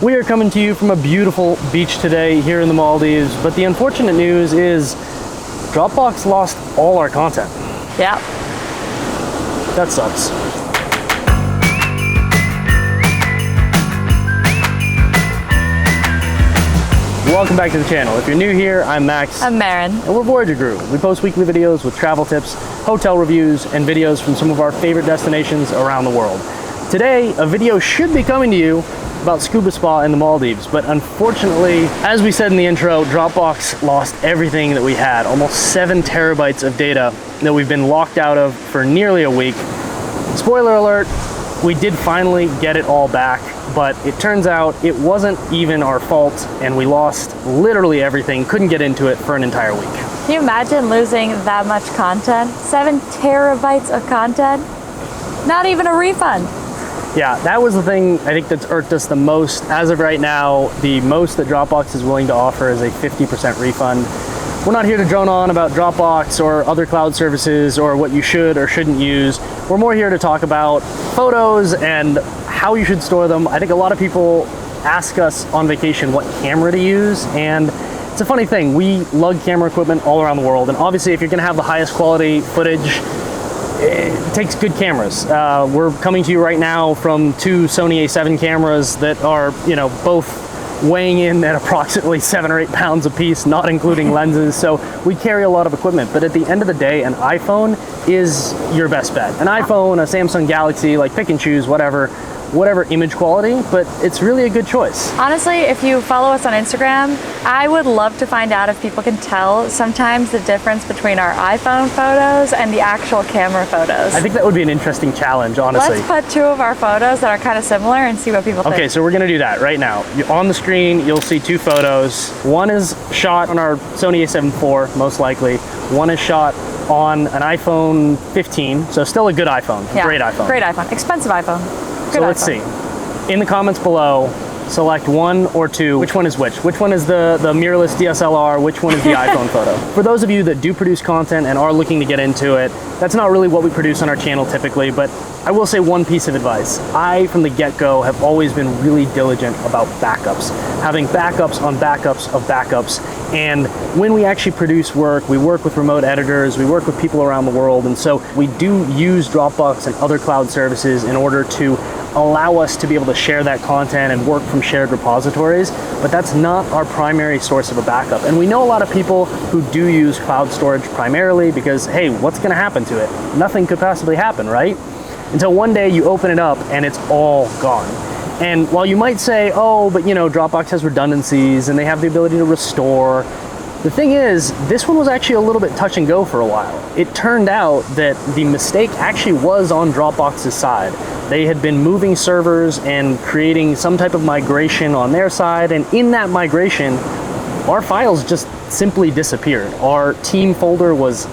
We are coming to you from a beautiful beach today here in the Maldives, but the unfortunate news is Dropbox lost all our content. Yeah. That sucks. Welcome back to the channel. If you're new here, I'm Max. I'm Maren. And we're Voyager Group. We post weekly videos with travel tips, hotel reviews, and videos from some of our favorite destinations around the world. Today, a video should be coming to you about scuba spa in the Maldives, but unfortunately, as we said in the intro, Dropbox lost everything that we had, almost 7 terabytes of data that we've been locked out of for nearly a week. Spoiler alert, we did finally get it all back, but it turns out it wasn't even our fault, and we lost literally everything, couldn't get into it for an entire week. Can you imagine losing that much content? 7 terabytes of content? Not even a refund. Yeah, that was the thing I think that's irked us the most. As of right now, the most that Dropbox is willing to offer is a 50% refund. We're not here to drone on about Dropbox or other cloud services or what you should or shouldn't use. We're more here to talk about photos and how you should store them. I think a lot of people ask us on vacation what camera to use, and it's a funny thing. We lug camera equipment all around the world, and obviously if you're gonna have the highest quality footage, it takes good cameras. We're coming to you right now from 2 Sony A7 cameras that are, both weighing in at approximately 7 or 8 pounds a piece, not including lenses. So we carry a lot of equipment, but at the end of the day, an iPhone is your best bet. An iPhone, a Samsung Galaxy, like pick and choose, whatever image quality, but it's really a good choice. Honestly, if you follow us on Instagram, I would love to find out if people can tell sometimes the difference between our iPhone photos and the actual camera photos. I think that would be an interesting challenge, honestly. Let's put 2 of our photos that are kind of similar and see what people think. Okay, so we're gonna do that right now. On the screen, you'll see 2 photos. One is shot on our Sony A7 IV, most likely. One is shot on an iPhone 15, so still a good iPhone, Yeah, great iPhone. Great iPhone, expensive iPhone. So let's see. In the comments below, select 1 or 2. Which one is which? Which one is the mirrorless DSLR? Which one is the iPhone photo? For those of you that do produce content and are looking to get into it, that's not really what we produce on our channel typically, but I will say one piece of advice. I, from the get-go, have always been really diligent about backups, having backups on backups of backups. And when we actually produce work, we work with remote editors, we work with people around the world, and so we do use Dropbox and other cloud services in order to allow us to be able to share that content and work from shared repositories, but that's not our primary source of a backup. And we know a lot of people who do use cloud storage primarily because, hey, what's gonna happen to it? Nothing could possibly happen, right? Until one day you open it up and it's all gone. And while you might say, oh, but Dropbox has redundancies and they have the ability to restore, the thing is, this one was actually a little bit touch and go for a while. It turned out that the mistake actually was on Dropbox's side. They had been moving servers and creating some type of migration on their side, and in that migration, our files just simply disappeared. Our team folder was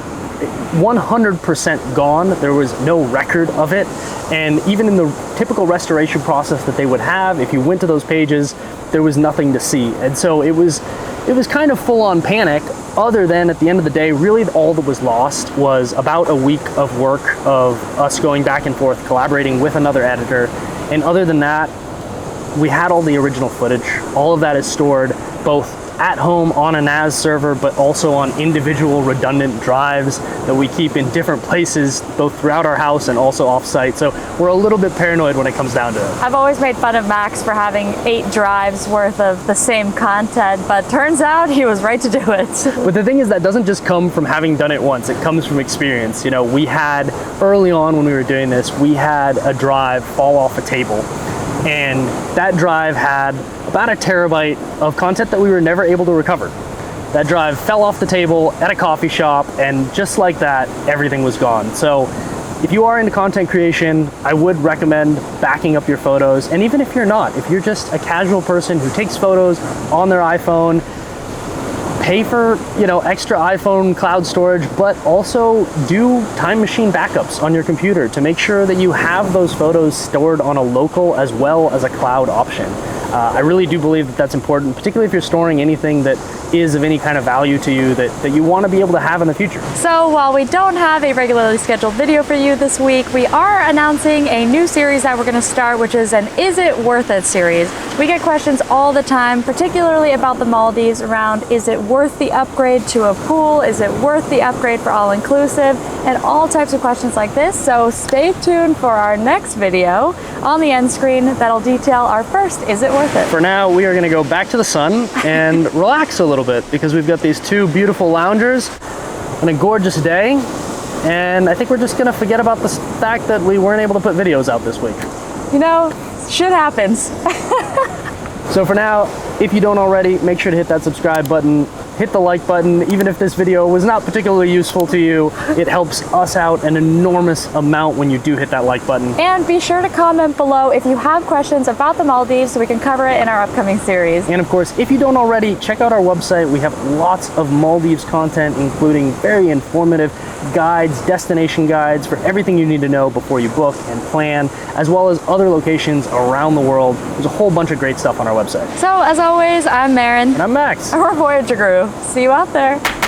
100% gone. There was no record of it. And even in the typical restoration process that they would have, if you went to those pages, there was nothing to see. And so it was kind of full-on panic, other than at the end of the day, really all that was lost was about a week of work of us going back and forth, collaborating with another editor. And other than that, we had all the original footage. All of that is stored both at home on a NAS server, but also on individual redundant drives that we keep in different places, both throughout our house and also off-site. So we're a little bit paranoid when it comes down to it. I've always made fun of Max for having 8 drives worth of the same content, but turns out he was right to do it. But the thing is, that doesn't just come from having done it once, it comes from experience. We had, early on when we were doing this, we had a drive fall off a table. And that drive had about a terabyte of content that we were never able to recover. That drive fell off the table at a coffee shop, and just like that, everything was gone. So if you are into content creation, I would recommend backing up your photos. And even if you're not, if you're just a casual person who takes photos on their iPhone, pay for extra iPhone cloud storage, but also do time machine backups on your computer to make sure that you have those photos stored on a local as well as a cloud option. I really do believe that that's important, particularly if you're storing anything that is of any kind of value to you that you want to be able to have in the future. So while we don't have a regularly scheduled video for you this week, we are announcing a new series that we're going to start, which is an Is It Worth It series. We get questions all the time, particularly about the Maldives, around is it worth the upgrade to a pool? Is it worth the upgrade for all-inclusive? And all types of questions like this. So stay tuned for our next video on the end screen that'll detail our first Is It Worth It? For now, we are going to go back to the sun and relax a little bit because we've got these two beautiful loungers on a gorgeous day. And I think we're just going to forget about the fact that we weren't able to put videos out this week. You know, shit happens. So for now, if you don't already, make sure to hit that subscribe button, hit the like button. Even if this video was not particularly useful to you, it helps us out an enormous amount when you do hit that like button. And be sure to comment below if you have questions about the Maldives so we can cover it in our upcoming series. And of course, if you don't already, check out our website. We have lots of Maldives content, including very informative guides, destination guides for everything you need to know before you book and plan, as well as other locations around the world. There's a whole bunch of great stuff on our website. So as always, I'm Maren. And I'm Max. We're Voyager Crew. See you out there.